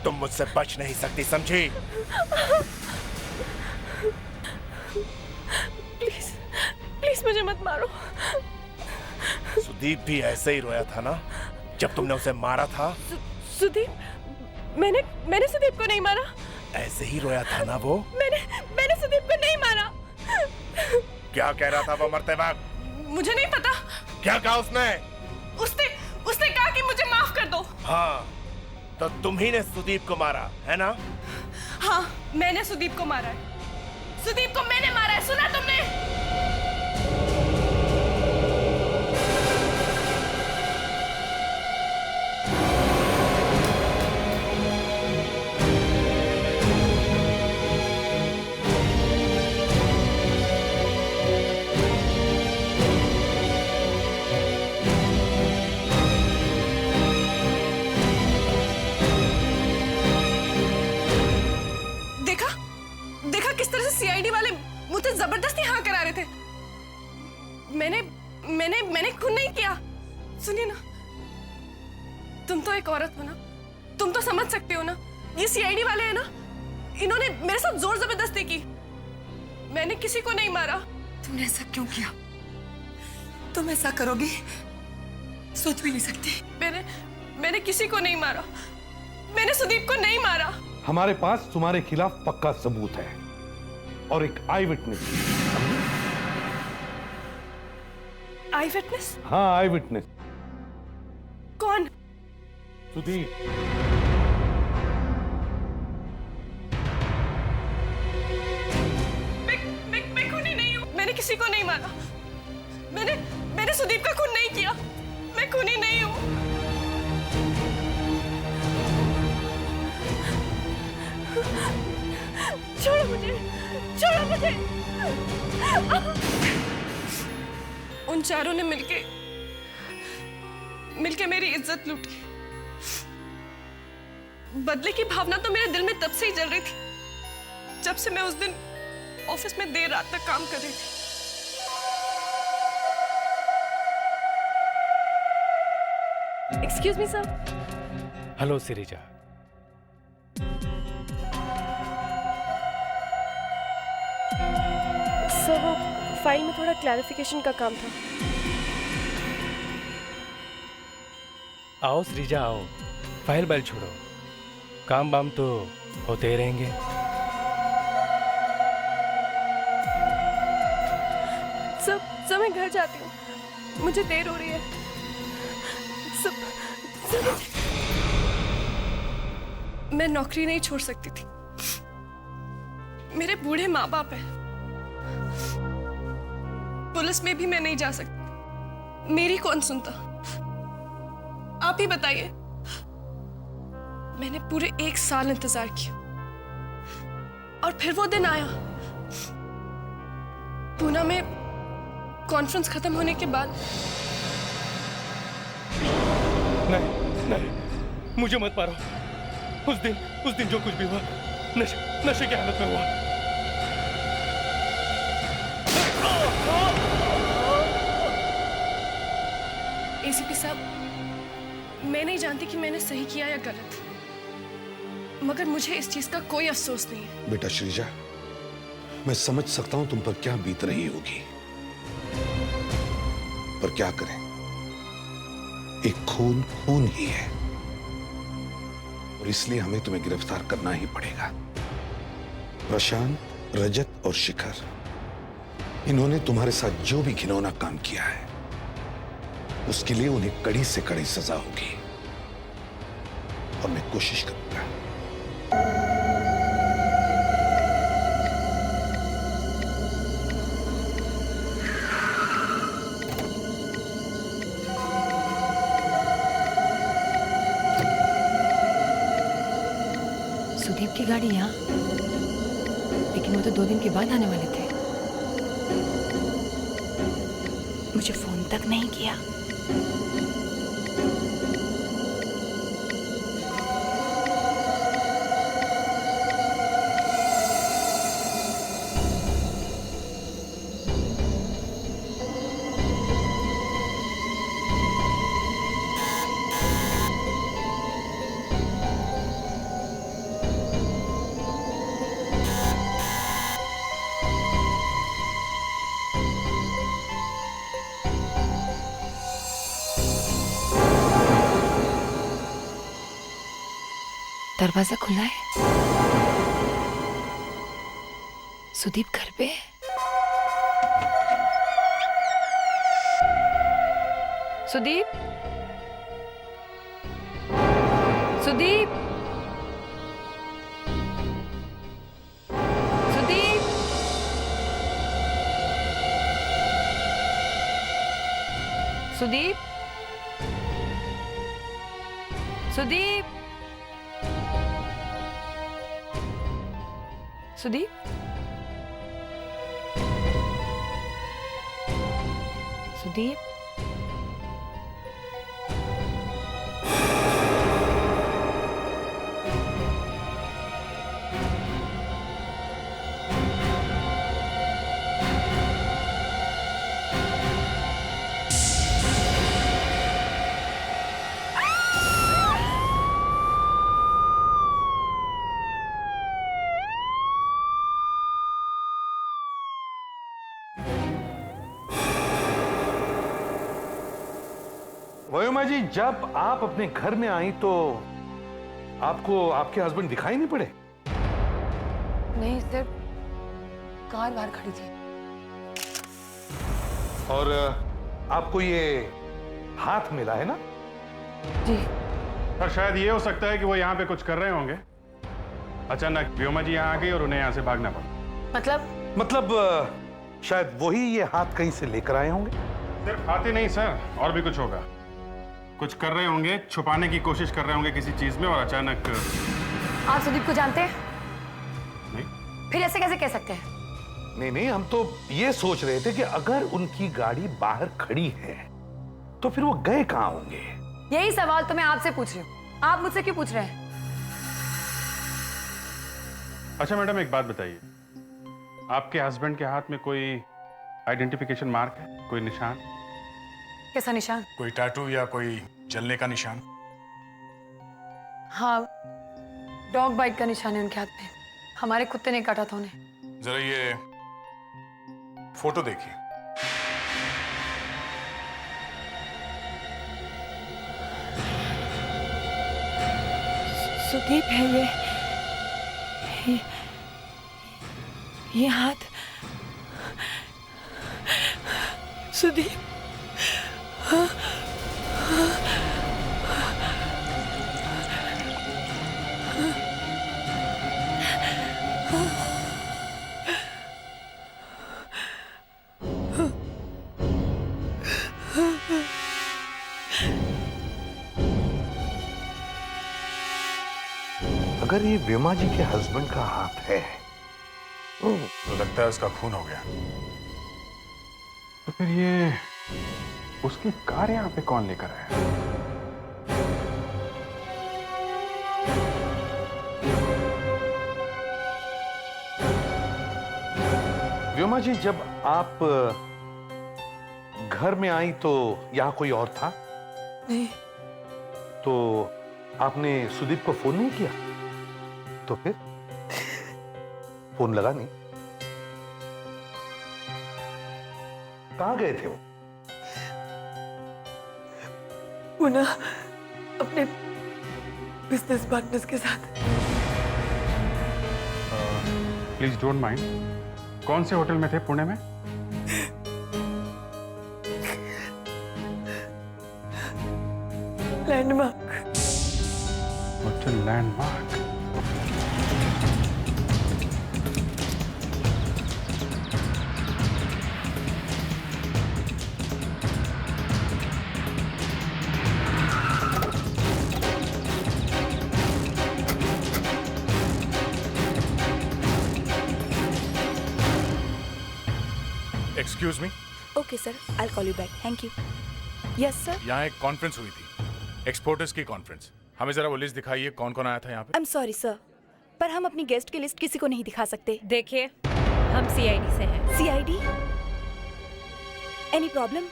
तुम मुझसे बच नहीं सकती, समझी? प्लीज प्लीज मुझे मत मारो। सुदीप भी ऐसे ही रोया था ना जब तुमने उसे मारा था? सुदीप, मैंने सुदीप को नहीं मारा। ऐसे ही रोया था ना वो? मैंने सुदीप को नहीं मारा। क्या कह रहा था वो मरते वक्त? मुझे नहीं पता। क्या कहा उसने? उसने कहा कि मुझे माफ कर दो। हाँ, तो तुम ही ने सुदीप को मारा है ना? हाँ, मैंने सुदीप को मारा है। सुदीप को मैंने मारा है, सुना तुमने? देखा किस तरह से सीआईडी वाले मुझे जबरदस्ती हाँ करा रहे थे। मैंने खून नहीं किया। सुनिए ना, तुम तो एक औरत हो ना, तुम तो समझ सकते हो ना। ये सीआईडी वाले हैं ना, इन्होंने मेरे साथ जोर जबरदस्ती की। मैंने किसी को नहीं मारा। तुमने ऐसा क्यों किया? तुम ऐसा करोगी सोच भी नहीं सकती। मैंने किसी को नहीं मारा। मैंने सुदीप को नहीं मारा। हमारे पास तुम्हारे खिलाफ पक्का सबूत है और एक आई विटनेस। आई विटनेस? हाँ, आई विटनेस। कौन? सुदीप। मैं खूनी नहीं हूँ। मैंने किसी को नहीं मारा। मैंने सुदीप का खून नहीं किया। मैं खूनी नहीं हूँ। छोड़ो मुझे, छोड़ो मुझे। उन चारों ने मिलके मेरी इज्जत लूटी। बदले की भावना तो मेरे दिल में तब से ही जल रही थी जब से मैं उस दिन ऑफिस में देर रात तक काम कर रही थी। Excuse me sir. Hello Sirija. Sir, वो फाइल में थोड़ा क्लैरिफिकेशन का काम था। आओ श्रीजा आओ, फाइल बैल छोड़ो, काम बाम तो होते ही रहेंगे। सब मैं घर जाती हूँ, मुझे देर हो रही है। सब मैं नौकरी नहीं छोड़ सकती थी। मेरे बूढ़े माँ बाप हैं। पुलिस में भी मैं नहीं जा सकती। मेरी कौन सुनता? आप ही बताइए। मैंने पूरे 1 साल इंतजार किया और फिर वो दिन आया। पूना में कॉन्फ्रेंस खत्म होने के बाद। नहीं, मुझे मत मारो। उस दिन जो कुछ भी हुआ नशे की हालत में हुआ। एसीपी साहब, मैं नहीं जानती कि मैंने सही किया या गलत, मगर मुझे इस चीज का कोई अफसोस नहीं है। बेटा श्रीजा, मैं समझ सकता हूं तुम पर क्या बीत रही होगी, पर क्या करें, एक खून खून ही है और इसलिए हमें तुम्हें गिरफ्तार करना ही पड़ेगा। प्रशांत, रजत और शिखर, इन्होंने तुम्हारे साथ जो भी घिनौना काम किया है उसके लिए उन्हें कड़ी से कड़ी सजा होगी और मैं कोशिश करूंगा। सुदीप की गाड़ी यहाँ, लेकिन वो तो 2 दिन के बाद आने वाले थे। मुझे फोन तक नहीं किया। दरवाजा खुला है। सुदीप घर पे है। सुदीप, सुदीप, सुदीप, सुदीप, सुदीप, सुदीप, सुदीप, वयोमा जी, जब आप अपने घर में आई तो आपको आपके हस्बैंड दिखाई नहीं पड़े? नहीं, सिर्फ कार बाहर खड़ी थी। और आपको ये हाथ मिला है ना? जी। पर शायद ये हो सकता है कि वो यहाँ पे कुछ कर रहे होंगे। अचानक व्योमा जी यहाँ आ गई और उन्हें यहाँ से भागना पड़ा। मतलब शायद वही ये हाथ कहीं से लेकर आए होंगे। सिर्फ हाथ ही नहीं सर, और भी कुछ होगा। कुछ कर रहे होंगे, छुपाने की कोशिश कर रहे होंगे किसी चीज में, और अचानक। आप सुदीप को जानते हैं? नहीं। फिर ऐसे कैसे कह सकते हैं? नहीं नहीं, हम तो ये सोच रहे थे कि अगर उनकी गाड़ी बाहर खड़ी है तो फिर वो गए कहाँ होंगे। यही सवाल तो मैं आपसे पूछ रही हूँ, आप मुझसे क्यों पूछ रहे हैं? अच्छा मैडम, एक बात बताइए, आपके हस्बैंड के हाथ में कोई आइडेंटिफिकेशन मार्क है, कोई निशान? कैसा निशान? कोई टैटू या कोई जलने का निशान? हाँ, डॉग बाइट का निशान है उनके हाथ में। हमारे कुत्ते ने काटा था उन्हें। जरा ये फोटो देखिए। सुदीप है ये हाथ सुदीप। अगर ये व्योमा जी के हस्बैंड का हाथ है तो लगता है उसका खून हो गया। तो फिर ये उसकी कार यहाँ पे कौन लेकर आया? व्योमा जी, जब आप घर में आई तो यहां कोई और था? नहीं। तो आपने सुदीप को फोन नहीं किया? तो फिर फोन लगा नहीं? कहां गए थे वो? वो ना अपने बिजनेस पार्टनर्स के साथ। प्लीज डोंट माइंड, कौन से होटल में थे पुणे में? Landmark. Hotel landmark. Excuse me. Okay sir, I call you back. Thank you. Yes sir. यहाँ एक कॉन्फ्रेंस हुई थी, एक्सपोर्टर्स की कॉन्फ्रेंस। हमें जरा वो लिस्ट दिखाइए, कौन कौन आया था यहाँ पे। आई एम सॉरी सर, पर हम अपनी गेस्ट की लिस्ट किसी को नहीं दिखा सकते। देखिए, हम सीआईडी से हैं। CID? Any problem?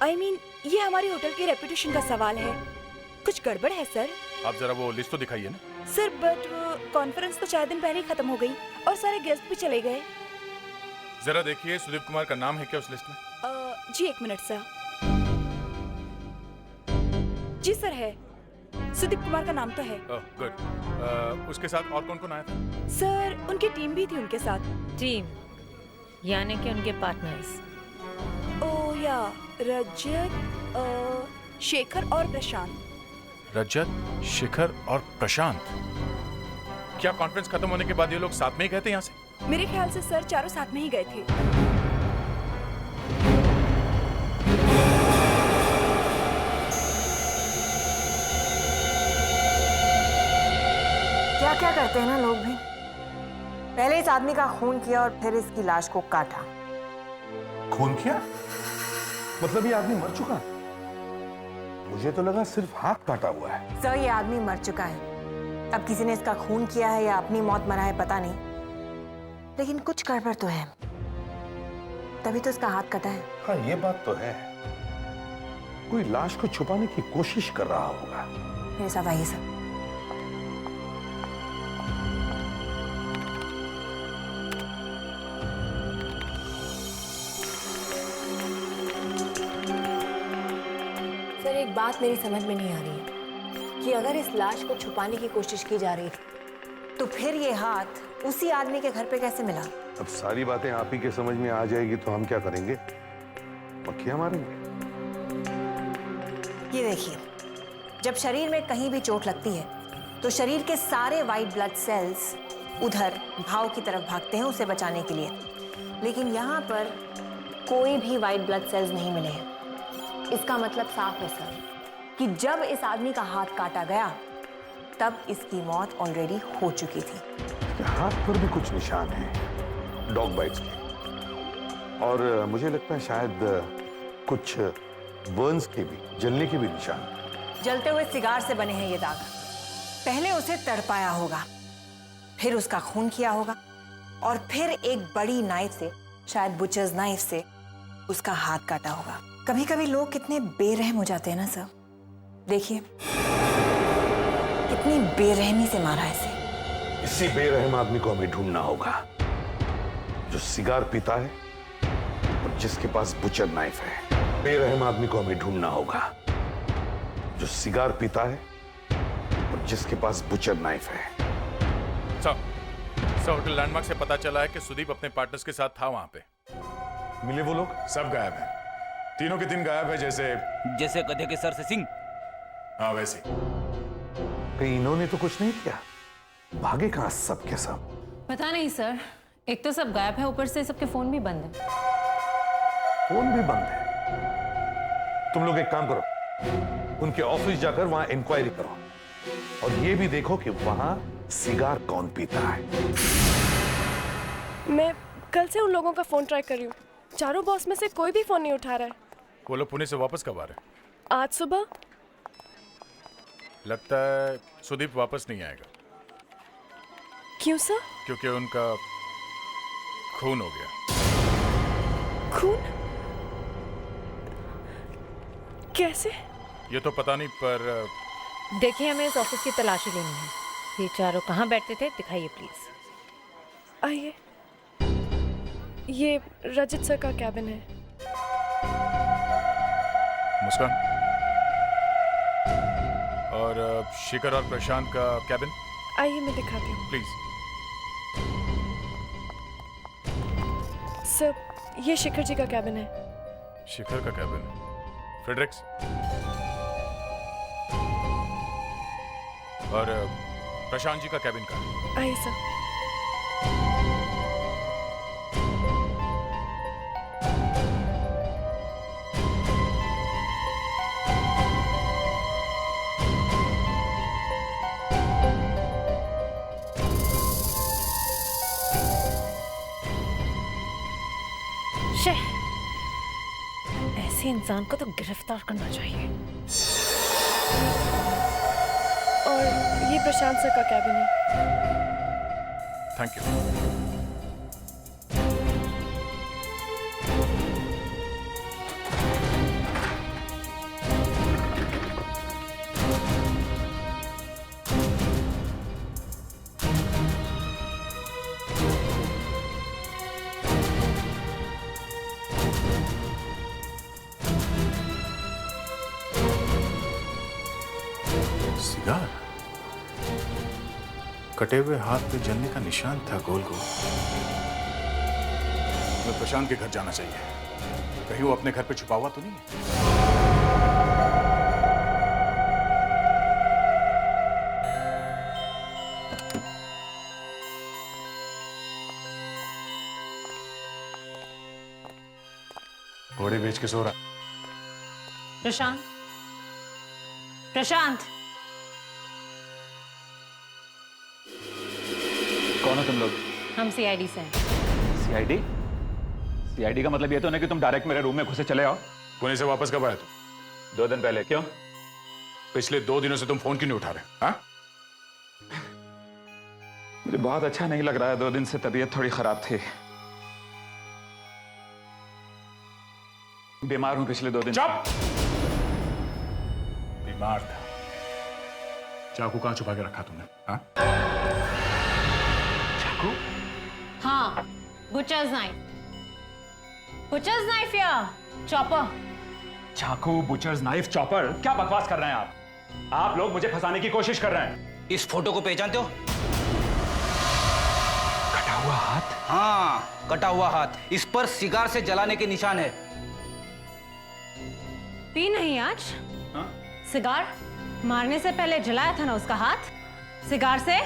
I mean, ये हमारी होटल की रेपुटेशन का सवाल है। कुछ गड़बड़ है सर? आप जरा वो लिस्ट तो दिखाइए ना। सर, बट कॉन्फ्रेंस तो 4 दिन पहले ही खत्म हो गई और सारे गेस्ट भी चले गए। जरा देखिए, सुदीप कुमार का नाम है क्या उस लिस्ट में? जी 1 मिनट सर। जी सर है। सुदीप कुमार का नाम तो है। गुड। उसके साथ और कौन कौन आया था? सर उनकी टीम भी थी उनके साथ। टीम यानी कि उनके पार्टनर्स। ओ या रजत, शेखर और प्रशांत। रजत, शिखर और प्रशांत। क्या कॉन्फ्रेंस खत्म होने के बाद ये लोग साथ में ही गए थे यहाँ से? मेरे ख्याल से सर चारों साथ में ही गए थे। क्या क्या करते हैं ना लोग भी। पहले इस आदमी का खून किया और फिर इसकी लाश को काटा। खून किया? मतलब ये आदमी मर चुका? मुझे तो लगा सिर्फ हाथ काटा हुआ है। सर ये आदमी मर चुका है। अब किसी ने इसका खून किया है या अपनी मौत मरा है पता नहीं, लेकिन कुछ गड़बड़ तो है, तभी तो इसका हाथ कटा है। हाँ ये बात तो है, कोई लाश को छुपाने की कोशिश कर रहा होगा। मेरे साथ आइए सर। सर एक बात मेरी समझ में नहीं आ रही है कि अगर इस लाश को छुपाने की कोशिश की जा रही थी तो फिर ये हाथ उसी आदमी के घर पे कैसे मिला? अब सारी बातें आप ही के समझ में आ जाएगी तो हम क्या करेंगे? मक्खियां मारेंगे। ये देखिए, जब शरीर में कहीं भी चोट लगती है तो शरीर के सारे वाइट ब्लड सेल्स उधर घाव की तरफ भागते हैं उसे बचाने के लिए, लेकिन यहाँ पर कोई भी वाइट ब्लड सेल्स नहीं मिले हैं। इसका मतलब साफ है सर कि जब इस आदमी का हाथ काटा गया तब इसकी मौत ऑलरेडी हो चुकी थी। हाथ पर भी कुछ निशान हैं, डॉग बाइट्स के, और मुझे लगता है शायद कुछ बर्न्स के भी, जलने के भी निशान। जलते हुए सिगार से बने हैं ये दाग। पहले उसे तड़पाया होगा, फिर उसका खून किया होगा, और फिर एक बड़ी नाइफ से, शायद बुचर्स नाइफ से उसका हाथ काटा होगा। कभी कभी लोग कितने बेरहम हो जाते हैं ना सर। देखिए कितनी बेरहमी से मारा इसे। इसी बेरहम आदमी को हमें ढूंढना होगा जो सिगार पीता है और जिसके पास बुचर नाइफ है। बेरहम आदमी को हमें ढूंढना होगा जो सिगार पीता है और जिसके पास बुचर नाइफ है। सर होटल लैंडमार्क से पता चला है कि सुदीप अपने पार्टनर्स के साथ था वहां पे। मिले वो लोग? सब गायब हैं। तीनों के तीन गायब है, जैसे गधे के सर से सिंह। हाँ वैसे। कहीं इन्होंने तो कुछ नहीं किया? भागे कहां सब के सब? पता नहीं सर, एक तो सब गायब है, ऊपर से सबके फोन भी बंद है। फोन भी बंद है? तुम लोग एक काम करो, उनके ऑफिस जाकर वहां इंक्वायरी करो और ये भी देखो कि वहां सिगार कौन पीता है। मैं कल से उन लोगों का फोन ट्राई कर रही हूँ, चारों बॉस में से कोई भी फोन नहीं उठा रहा है। वो लोग पुणे से वापस कब आ रहे? आज सुबह। लगता है सुदीप वापस नहीं आएगा। क्यों सर? क्योंकि उनका खून हो गया। खून? कैसे? ये तो पता नहीं, पर देखिए हमें इस ऑफिस की तलाशी लेनी है। ये चारों कहाँ बैठते थे, दिखाइए प्लीज। आइए, ये रजत सर का कैबिन है। मुस्कान और शिखर और प्रशांत का कैबिन। आइए मैं दिखाती हूँ। प्लीज। सर ये शिखर जी का कैबिन है। शिखर का कैबिन? फ्रेडरिक्स और प्रशांत जी का कैबिन का। आइए सर। ऐसे इंसान को तो गिरफ्तार करना चाहिए। और ये प्रशांत सर का कैबिन है। Thank you. सिगार? कटे हुए हाथ पे जलने का निशान था गोल गोल। हमें प्रशांत के घर जाना चाहिए, कहीं वो अपने घर पे छुपा हुआ तो नहीं है। घोड़े बेच के सो रहा। प्रशांत, प्रशांत, कौन हो तुम लोग? हम सीआईडी से हैं। सीआईडी? सीआईडी का मतलब ये तो नहीं कि तुम डायरेक्ट मेरे रूम में घुसे चले आओ। पुणे से वापस कब आया तू? 2 दिन पहले। क्यों? पिछले 2 दिनों से तुम फोन क्यों नहीं उठा रहे? हाँ? मुझे बहुत अच्छा नहीं लग रहा है। 2 दिन से तबीयत थोड़ी खराब थी। बीमार हूं पिछले 2 दिन। चुप! बीमार था। चाकू कहां छुपा के रखा तुमने? हाँ? चाकू? हाँ, बुचर्स नाइफ। बुचर्स नाइफ या चॉपर? चाकू, बुचर्स नाइफ, चॉपर? क्या बकवास कर रहे हैं आप? आप लोग मुझे फंसाने की कोशिश कर रहे हैं। इस फोटो को पहचानते हो? कटा हुआ हाथ? हाँ, कटा हुआ हाथ। इस पर सिगार से जलाने के निशान है। पी नहीं आज? हाँ? सिगार मारने से पहले जलाया था ना उसका हाथ सिगार से।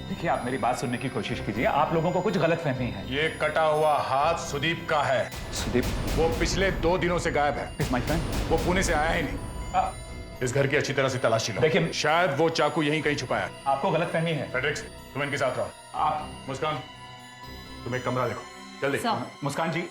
देखिए, आप मेरी बात सुनने की कोशिश कीजिए। आप लोगों को कुछ गलतफहमी है। ये कटा हुआ हाथ सुदीप का है। सुदीप? वो पिछले 2 दिनों से गायब है। Is my friend? वो पुणे से आया ही नहीं। इस घर की अच्छी तरह से तलाशी लो। देखिए, शायद वो चाकू यहीं कहीं छुपाया है। आपको गलतफहमी है। फ्रेडरिक्स, तुम इनके साथ रहो। आप मुस्कान, तुम एक कमरा देखो जल्दी। मुस्कान जी,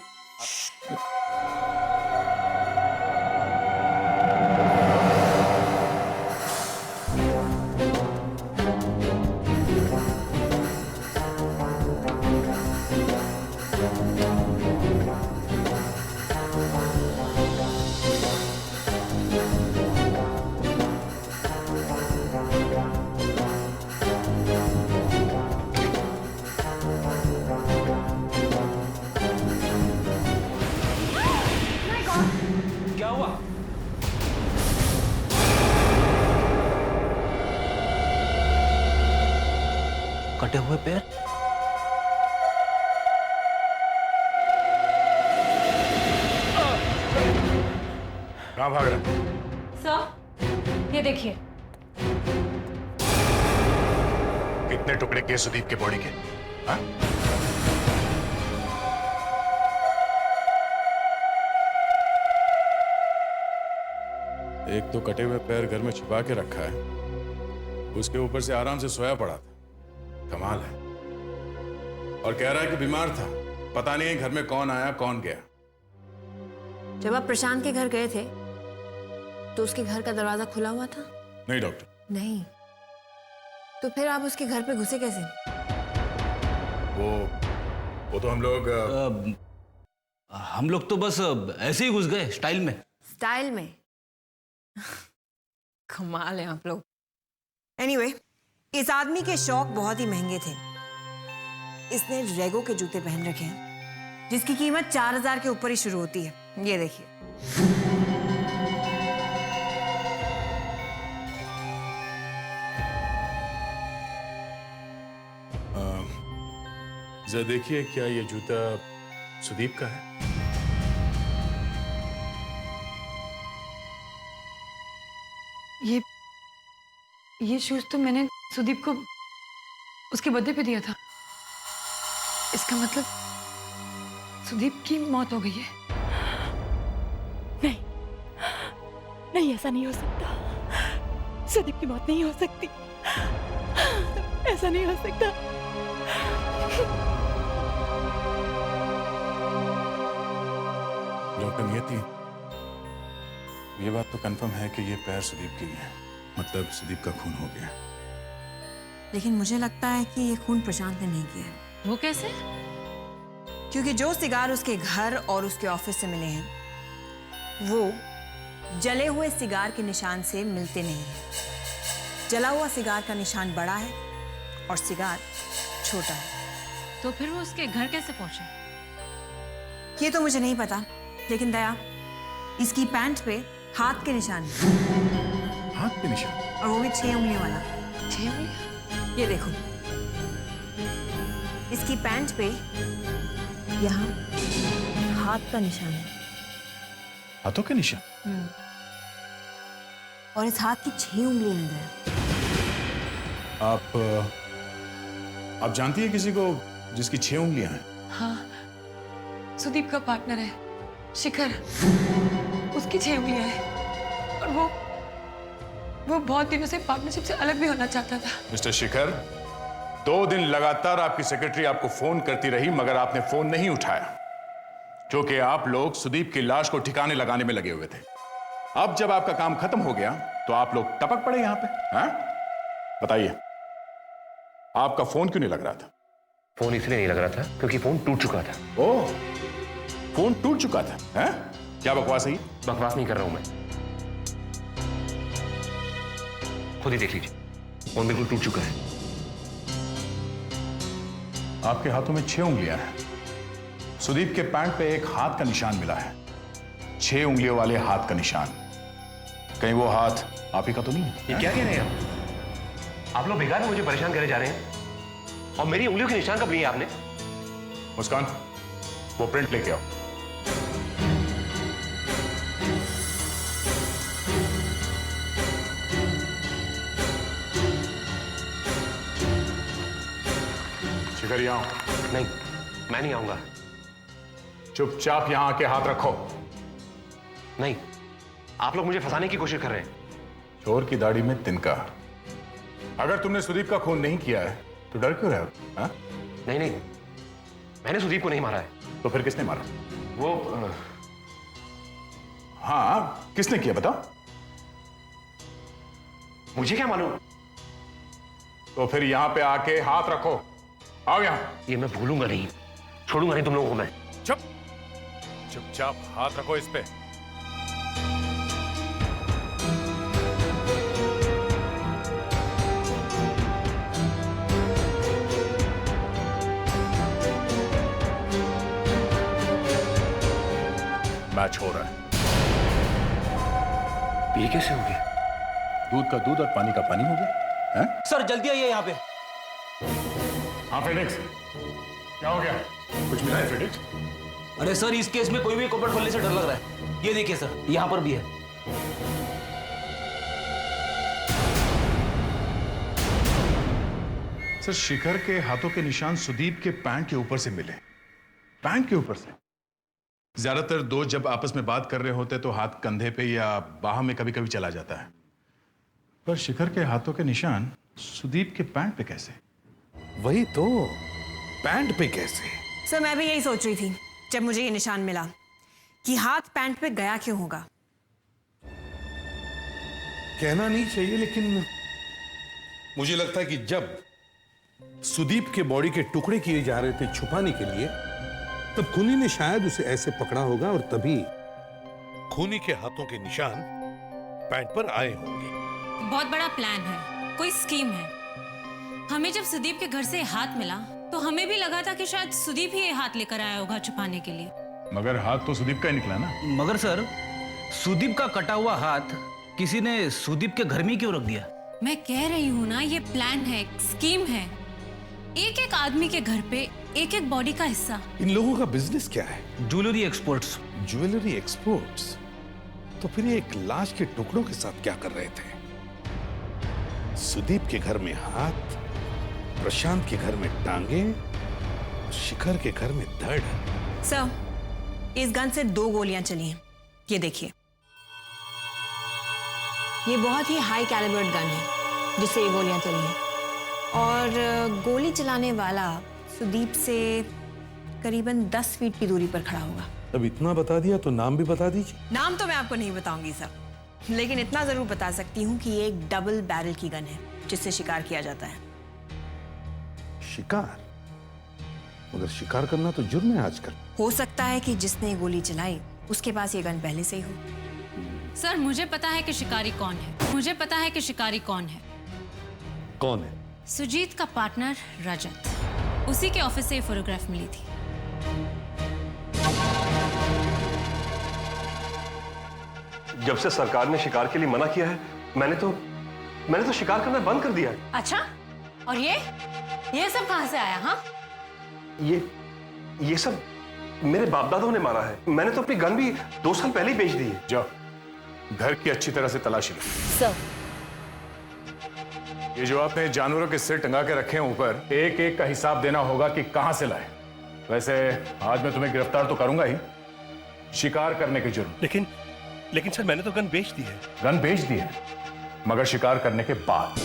क्या हुआ? कटे हुए पैर? कहां भाग रहे? सर, ये देखिए। कितने टुकड़े किए सुदीप के बॉडी के? हाँ? एक तो कटे हुए पैर घर में छुपा के रखा है, उसके ऊपर से आराम से सोया पड़ा था। कमाल है। और कह रहा है कि बीमार था। पता नहीं घर में कौन आया कौन गया। जब आप प्रशांत के घर गए थे तो उसके घर का दरवाजा खुला हुआ था? नहीं डॉक्टर। नहीं, तो फिर आप उसके घर पे घुसे कैसे? वो तो हम लोग तो बस ऐसे ही घुस गए स्टाइल में। स्टाइल में? कमाल है आप लोग। एनीवे, इस आदमी के शौक बहुत ही महंगे थे। इसने रेगो के जूते पहन रखे हैं जिसकी कीमत 4000 के ऊपर ही शुरू होती है। ये देखिए। जरा देखिए, क्या ये जूता सुदीप का है? ये शूज तो मैंने सुदीप को उसके बर्थडे पे दिया था। इसका मतलब सुदीप की मौत हो गई है। नहीं, नहीं, ऐसा नहीं हो सकता। सुदीप की मौत नहीं हो सकती। ऐसा नहीं हो सकता। डॉक्टर नियति, ये बात तो कंफर्म है कि ये पैर सुदीप की है। मतलब सुदीप का खून हो गया। लेकिन मुझे लगता है कि ये खून प्रशांत ने नहीं किया है। वो कैसे? क्योंकि जो सिगार उसके घर और उसके ऑफिस से मिले हैं वो जले हुए सिगार के निशान से मिलते नहीं हैं। जला हुआ सिगार का निशान बड़ा है और सिगार छोटा है। तो फिर वो उसके घर कैसे पहुंचे? ये तो मुझे नहीं पता, लेकिन दया, इसकी पैंट पे हाथ के निशान हैं। हाथ के निशान, और वो भी 6 उंगलियों वाला। 6 उंगलियां? ये देखो, इसकी पैंट पे यहाँ हाथ का निशान है। हाथों के निशान? और इस हाथ की 6 उंगलियां अंदर है। आप जानती है किसी को जिसकी 6 उंगलियां हैं? हाँ, सुदीप का पार्टनर है शिखर, उसकी 6 उंगलियां हैं और वो बहुत दिनों से पार्टनरशिप से अलग भी होना चाहता था। मिस्टर शिखर, 2 दिन लगातार आपकी सेक्रेटरी आपको फोन करती रही मगर आपने फोन नहीं उठाया, क्योंकि आप लोग सुदीप की लाश को ठिकाने लगाने में लगे हुए थे। अब जब आपका काम खत्म हो गया तो आप लोग टपक पड़े यहां पे। हाँ? बताइए, आपका फोन क्यों नहीं लग रहा था? फोन इसलिए नहीं लग रहा था क्योंकि फोन टूट चुका था। ओह, फोन टूट चुका था? हैं? क्या बकवास है? बकवास नहीं कर रहा हूं मैं, खुद ही देख लीजिए, फोन बिल्कुल टूट चुका है। आपके हाथों में 6 उंगलियां हैं। सुदीप के पैंट पे एक हाथ का निशान मिला है, 6 उंगलियों वाले हाथ का निशान। कहीं वो हाथ आप ही का तो नहीं है? ये क्या कह रहे हैं आप लोग बेकार में मुझे परेशान करे जा रहे हैं। और मेरी उंगलियों के निशान कब लिए आपने? मुस्कान, वो प्रिंट लेके आओ। शिखर, यहां आओ। नहीं, मैं नहीं आऊंगा। चुपचाप यहां आके हाथ रखो। नहीं, आप लोग मुझे फंसाने की कोशिश कर रहे हैं। चोर की दाढ़ी में तिनका। अगर तुमने सुदीप का खून नहीं किया है तो डर क्यों रहे हो? हाँ? नहीं नहीं, मैंने सुदीप को नहीं मारा है। तो फिर किसने मारा? वो हाँ, किसने किया बताओ? मुझे क्या मालूम? तो फिर यहां पे आके हाथ रखो। आओ यहां। ये मैं भूलूंगा नहीं, छोड़ूंगा नहीं तुम लोगों को मैं। चुपचाप हाथ रखो इस पे। मैच हो रहा है। ये कैसे हो गया? दूध का दूध और पानी का पानी हो गया। हैं? सर जल्दी आइए यहाँ पे। हाँ फेडिक्स, क्या हो गया? कुछ मिला है फेडिक्स? अरे सर, इस केस में कोई भी कपड़ खोलने से डर लग रहा है। ये देखिए सर, यहाँ पर भी है। सर, शिखर के हाथों के निशान सुदीप के पैंट के ऊपर से मिले। पैंट के ऊपर से? ज्यादातर दोस्त जब आपस में बात कर रहे होते तो हाथ कंधे पे या बाह में कभी कभी चला जाता है, पर शिखर के हाथों के निशान सुदीप के पैंट पे कैसे? वही तो, पैंट पे कैसे? सर, मैं भी यही सोच रही थी जब मुझे ये निशान मिला कि हाथ पैंट पे गया क्यों होगा। कहना नहीं चाहिए, लेकिन मुझे लगता है कि जब सुदीप के बॉडी के टुकड़े किए जा रहे थे छुपाने के लिए, तब खूनी ने शायद उसे ऐसे पकड़ा होगा और तभी खूनी के हाथों के निशान पैंट पर आए होंगे। बहुत बड़ा प्लान है, कोई स्कीम है। हमें जब सुदीप के घर से हाथ मिला तो हमें भी लगा था कि शायद सुदीप ही ये हाथ लेकर आया होगा छुपाने के लिए। मगर हाथ तो सुदीप का ही निकला ना। मगर सर, सुदीप का कटा हुआ हाथ किसी ने सुदीप के घर में क्यों रख दिया? मैं कह रही हूँ ना, ये प्लान है, स्कीम है। एक एक आदमी के घर पे एक एक बॉडी का हिस्सा। इन लोगों का बिजनेस क्या है? Jewellery exports. Jewellery exports? तो फिर ये एक लाश के टुकड़ों के साथ क्या कर रहे थे? सुदीप के घर में हाथ, प्रशांत के घर में टांगे, शिखर के घर में धड़। सर, इस गन से 2 गोलियां चली हैं। ये देखिए, ये बहुत ही हाई कैलिबर्ड गन है जिससे ये गोलियां चली हैं। और गोली चलाने वाला सुदीप से करीबन 10 फीट की दूरी पर खड़ा होगा। अब इतना बता दिया तो नाम भी बता दीजिए। नाम तो मैं आपको नहीं बताऊंगी सर, लेकिन इतना जरूर बता सकती हूँ कि ये एक डबल बैरल की गन है जिससे शिकार किया जाता है। शिकार? मगर शिकार करना तो जुर्म है आजकल। हो सकता है कि जिसने गोली चलाई उसके पास ये गन पहले से ही हो। सर, मुझे पता है कि शिकारी कौन है। मुझे पता है कि शिकारी कौन है। कौन है? सुजीत का पार्टनर रजत। उसी के ऑफिस से ये फोटोग्राफ मिली थी। जब से सरकार ने शिकार के लिए मना किया है, मैंने तो शिकार करना बंद कर दिया है। अच्छा, और ये सब कहां से आया? हाँ, ये सब मेरे बाप दादों ने मारा है। मैंने तो अपनी गन भी 2 साल पहले ही बेच दी है। जाओ, घर की अच्छी तरह से तलाशी लो। सर, ये जो आपने जानवरों के सिर टंगा के रखे हैं ऊपर, एक एक का हिसाब देना होगा कि कहां से लाए। वैसे आज मैं तुम्हें गिरफ्तार तो करूंगा ही, शिकार करने के जुर्म। लेकिन सर, मैंने तो गन बेच दी है। गन बेच दी है, मगर शिकार करने के बाद।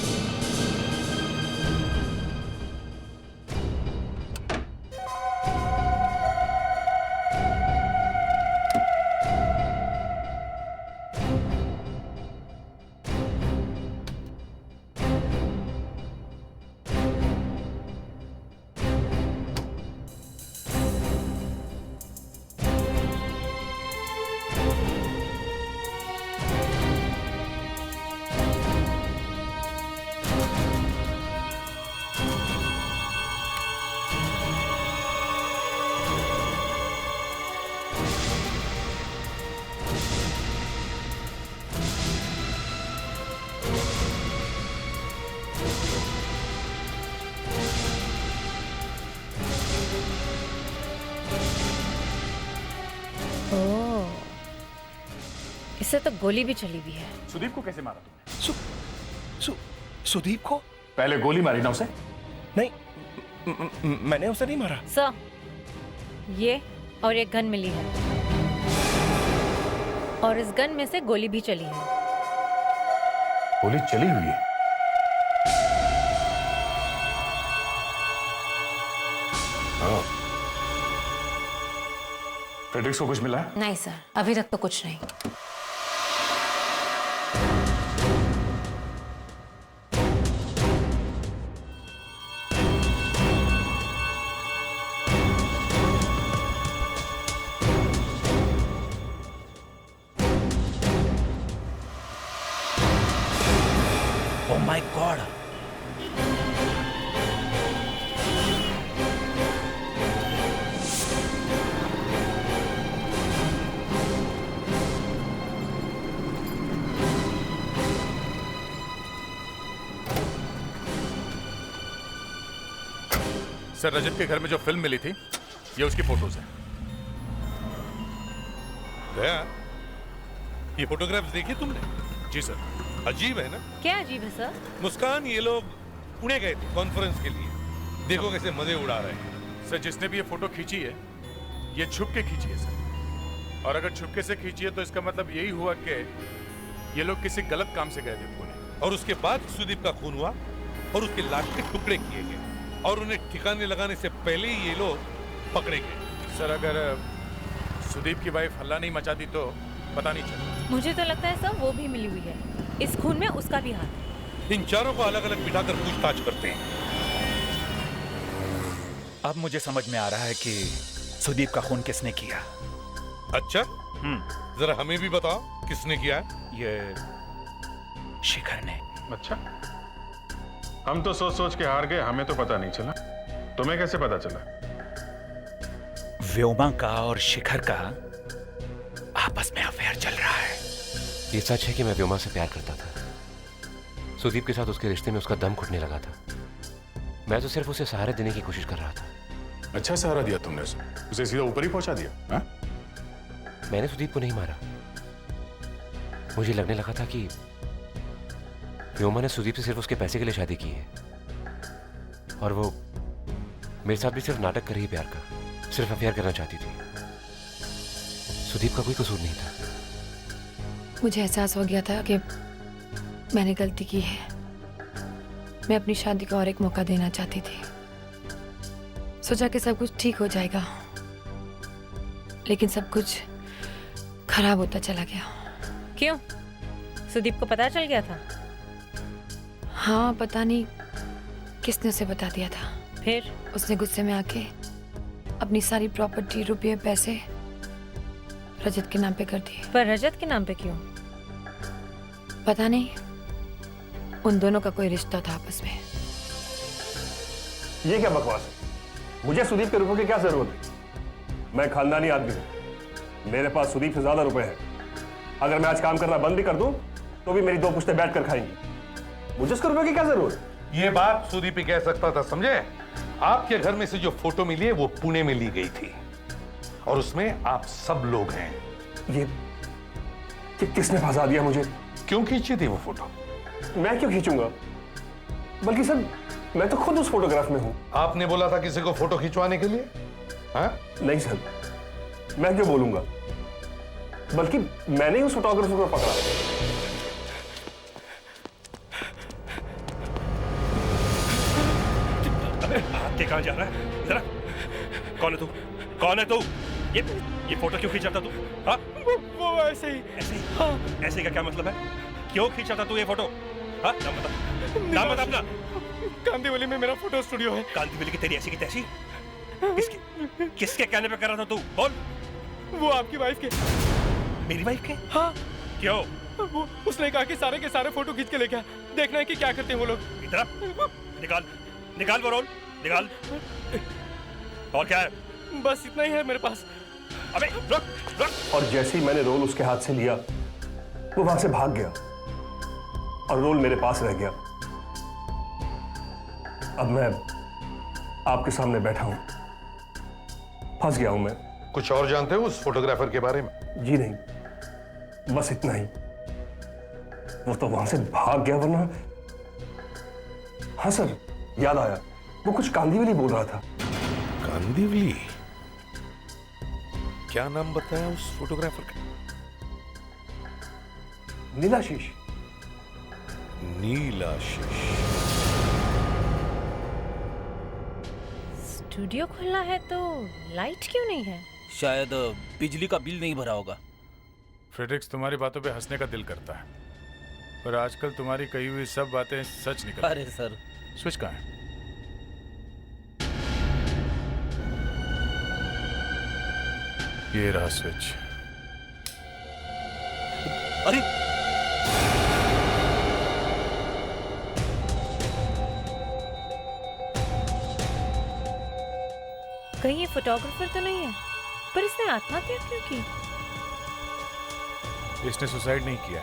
इससे तो गोली भी चली हुई है। सुदीप को कैसे मारा तुमने? सुदीप को? पहले गोली मारी ना उसे? नहीं, मैंने उसे नहीं मारा। सर, ये और एक गन मिली है, और इस गन में से गोली भी चली है। गोली चली हुई है? फ्रेडरिक्स को कुछ मिला है? नहीं सर, अभी तक तो कुछ नहीं। Oh my God! सर, रजत के घर में जो फिल्म मिली थी, ये उसकी फोटोज है। दया, ये फोटोग्राफ्स देखी तुमने? जी सर। अजीब है ना? क्या अजीब है सर? मुस्कान, ये लोग पुणे गए थे कॉन्फ्रेंस के लिए। देखो कैसे मजे उड़ा रहे हैं। सर, जिसने भी ये फोटो खींची है, ये छुप के खींची है सर। और अगर छुपके से खींची है तो इसका मतलब यही हुआ कि ये लोग किसी गलत काम से गए थे पुणे। और उसके बाद सुदीप का खून हुआ और उसके लाश के टुकड़े किए गए और उन्हें ठिकाने लगाने से पहले ही ये लोग पकड़े गए। सर, अगर सुदीप की वाइफ हल्ला नहीं मचाती तो पता नहीं चला। मुझे तो लगता है सर, वो भी मिली हुई है। इस खून में उसका भी हाथ है। इन चारों को अलग अलग बिठाकर पूछताछ करते हैं। अब मुझे समझ में आ रहा है कि सुदीप का खून किसने किया। अच्छा, जरा हमें भी बताओ, किसने किया? ये शिखर ने। अच्छा, हम तो सोच सोच के हार गए, हमें तो पता नहीं चला। तुम्हें कैसे पता चला? व्योमा का और शिखर का आपस में अफेयर चल रहा है। ये सच है कि मैं व्योमा से प्यार करता था। सुदीप के साथ उसके रिश्ते में उसका दम घुटने लगा था। मैं तो सिर्फ उसे सहारा देने की कोशिश कर रहा था। अच्छा सहारा दिया तुमने उसे सीधा ऊपर ही पहुंचा दिया? हा? मैंने सुदीप को नहीं मारा। मुझे लगने लगा था कि व्योमा ने सुदीप से सिर्फ उसके पैसे के लिए शादी की है और वो मेरे साथ भी सिर्फ नाटक कर ही प्यार का, सिर्फ अफेयर करना चाहती थी। सुदीप का कोई कसूर नहीं था। मुझे एहसास हो गया था कि मैंने गलती की है। मैं अपनी शादी का और एक मौका देना चाहती थी। सोचा कि सब कुछ ठीक हो जाएगा, लेकिन सब कुछ खराब होता चला गया। क्यों? सुदीप को पता चल गया था? हाँ, पता नहीं किसने उसे बता दिया था। फिर उसने गुस्से में आके अपनी सारी प्रॉपर्टी, रुपये, पैसे रजत के नाम पे कर दिए। पर रजत के नाम पे क्यों? पता नहीं, उन दोनों का कोई रिश्ता था आपस में। ये क्या बकवास है? मुझे सुदीप के रुपयों की क्या जरूरत है? मैं खानदानी आदमी हूं, मेरे पास सुदीप से ज्यादा रुपए हैं। अगर मैं आज काम करना बंद भी कर दूं तो भी मेरी 2 पुश्ते बैठ कर खाएंगी। मुझे उसके रुपए की क्या जरूरत? ये बात सुदीप ही कह सकता था, समझे? आपके घर में से जो फोटो मिली है वो पुणे में ली गई थी और उसमें आप सब लोग हैं। ये किसने फंसा दिया मुझे? क्यों खींची थी वो फोटो? मैं क्यों खींचूंगा? बल्कि सर मैं तो खुद उस फोटोग्राफ में हूं। आपने बोला था किसी को फोटो खिंचवाने के लिए? हाँ? नहीं सर, मैं क्यों बोलूंगा, बल्कि मैंने ही उस फोटोग्राफर को पकड़ा। अबे भाग के कहां जा रहा है? जरा कौन है तू? कौन है तू? ये फोटो क्यों खींचा था तू? हाँ? वो ऐसे ही। हाँ। ऐसे का क्या मतलब है? क्यों खींचा था तू ये फोटो? हाँ? नाम बता। नाम बता अपना। कांदीवली में मेरा फोटो स्टूडियो है। कांदीवली की तेरी ऐसी की तैसी? किसके कहने पे कर रहा था तू? बोल। वो आपकी वाइफ के। मेरी वाइफ के? हाँ। क्यों? वो उसने कहा कि सारे के सारे फोटो खींच के लेके आ, देखना है कि क्या करते हैं वो लोग। इधर निकाल वो रोल, निकाल। और क्या है? बस इतना ही है मेरे पास। अबे रुक। और जैसे ही मैंने रोल उसके हाथ से लिया, वो वहां से भाग गया और रोल मेरे पास रह गया। अब मैं आपके सामने बैठा हूं, फंस गया हूं मैं। कुछ और जानते हो उस फोटोग्राफर के बारे में? जी नहीं, बस इतना ही। वो तो वहां से भाग गया, वरना हाँ सर, याद आया, वो कुछ कांदीवली बोल रहा था। कांदीवली? क्या नाम बताया उस फोटोग्राफर का? नीलाशीष। नीलाशीष। स्टूडियो खुला है तो लाइट क्यों नहीं है? शायद बिजली का बिल नहीं भरा होगा। फ्रेडरिक्स, तुम्हारी बातों पे हंसने का दिल करता है, पर आजकल तुम्हारी कही हुई सब बातें सच निकल। अरे सर, स्विच कहाँ है? ये रहा स्विच। अरे कहीं ये फोटोग्राफर तो नहीं है? पर इसने आत्महत्या क्यों की? इसने सुसाइड नहीं किया,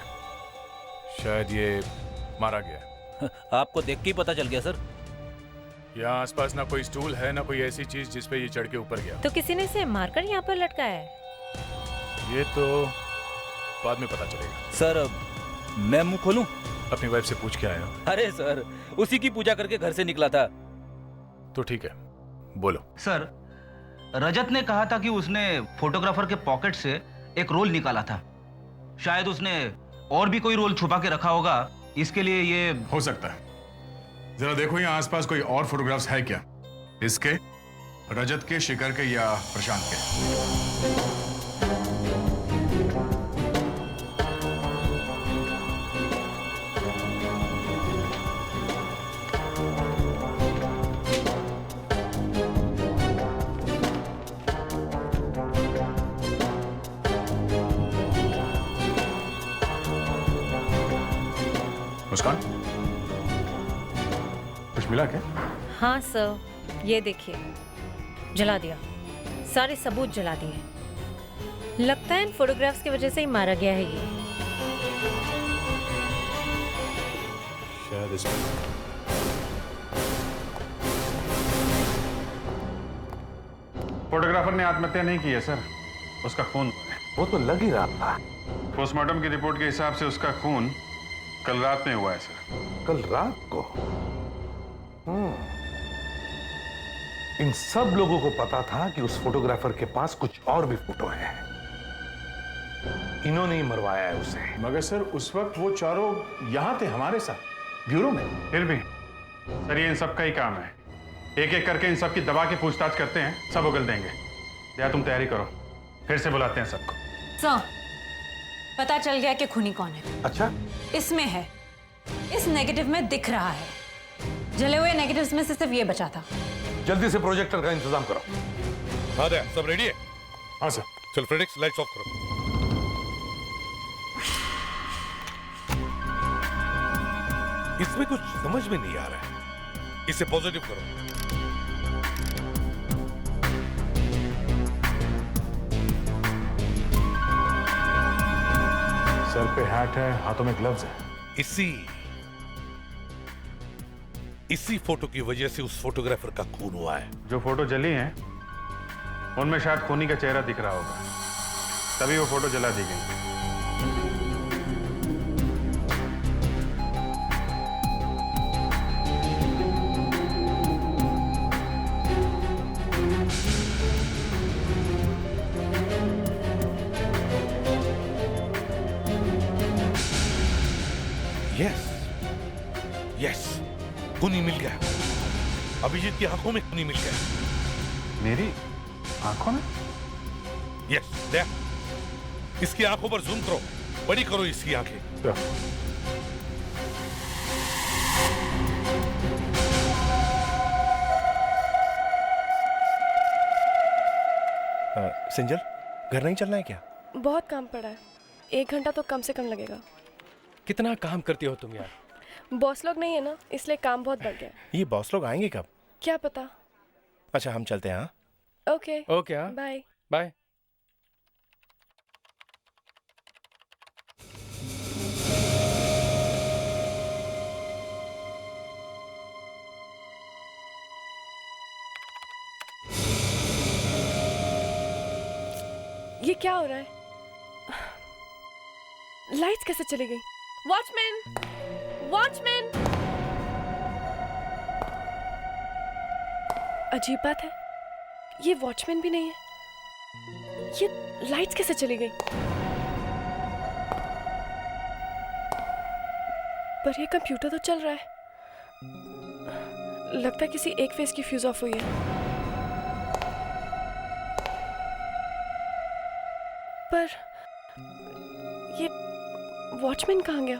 शायद ये मारा गया। आपको देख के ही पता चल गया सर। यहाँ आसपास ना कोई स्टूल है, ना कोई ऐसी चीज जिस पे ये चढ़ के ऊपर गया। तो किसी ने इसे मारकर यहाँ पर लटकाया है? ये तो बाद में पता चलेगा। सर, मैं मुंह खोलूं? अपनी वाइफ से पूछ के आया हूं। अरे सर, उसी की पूजा करके घर से निकला था। तो ठीक है, बोलो। सर, रजत ने कहा था कि उसने फोटोग्राफर के पॉकेट से एक रोल निकाला था। शायद उसने और भी कोई रोल छुपा के रखा होगा, इसके लिए ये हो सकता है। जरा देखो यहाँ आसपास कोई और फोटोग्राफ्स है क्या? इसके, रजत के, शिखर के या प्रशांत के? मुस्कान, कुछ मिला क्या? हाँ सर, ये देखिए, जला दिया, सारे सबूत जला दिए। लगता है इन फोटोग्राफ्स की वजह से ही मारा गया है ये। शायद इसमें फोटोग्राफर ने आत्महत्या नहीं की है सर, उसका खून है। वो तो लग ही रहा था। पोस्टमार्टम की रिपोर्ट के हिसाब से उसका खून कल रात में हुआ है सर। कल रात को? इन सब लोगों को पता था कि उस फोटोग्राफर के पास कुछ और भी फोटो हैं। इन्होंने ही मरवाया है उसे। मगर सर, उस वक्त वो चारों यहाँ थे हमारे साथ, ब्यूरो में। फिर भी सर, ये इन सब का ही काम है। एक एक करके इन सब की दबा के पूछताछ करते हैं, सब उगल देंगे। या तुम तैयारी करो, फिर से बुलाते हैं सबको। सर, पता चल गया कि खूनी कौन है। अच्छा? इसमें है, इस नेगेटिव में दिख रहा है। जले हुए नेगेटिव्स में से सिर्फ ये बचा था। जल्दी से प्रोजेक्टर का इंतजाम करो। हाँ दे, सब रेडी है? हाँ सर। चल फ्रेडरिक्स, लाइट्स ऑफ करो। इसमें कुछ समझ में नहीं आ रहा है, इसे पॉजिटिव करो। सर पे हैट है, हाथों में ग्लव्स है। इसी फोटो की वजह से उस फोटोग्राफर का खून हुआ है। जो फोटो जली हैं, उनमें शायद खूनी का चेहरा दिख रहा होगा, तभी वो फोटो जला दी गई। यस, खूनी मिल गया। अभिजीत की आंखों में खूनी मिल गया। मेरी आंखों में? यस, देख, इसकी आंखों पर जूम करो, बड़ी करो इसकी आंखें। सिंजल, घर नहीं चलना है क्या? बहुत काम पड़ा है, 1 घंटा तो कम से कम लगेगा। कितना काम करती हो तुम यार। बॉस लोग नहीं है ना, इसलिए काम बहुत बढ़ गया है। ये बॉस लोग आएंगे कब? क्या पता। अच्छा, हम चलते हैं। हाँ, ओके ओके, हाँ, बाय बाय। ये क्या हो रहा है? लाइट्स कैसे चली गई? Watchman, watchman! अजीब बात है, ये वॉचमैन भी नहीं है। ये लाइट्स कैसे चली गई? पर ये कंप्यूटर तो चल रहा है। लगता है किसी एक फेस की फ्यूज ऑफ हुई है। पर ये वॉचमैन कहाँ गया?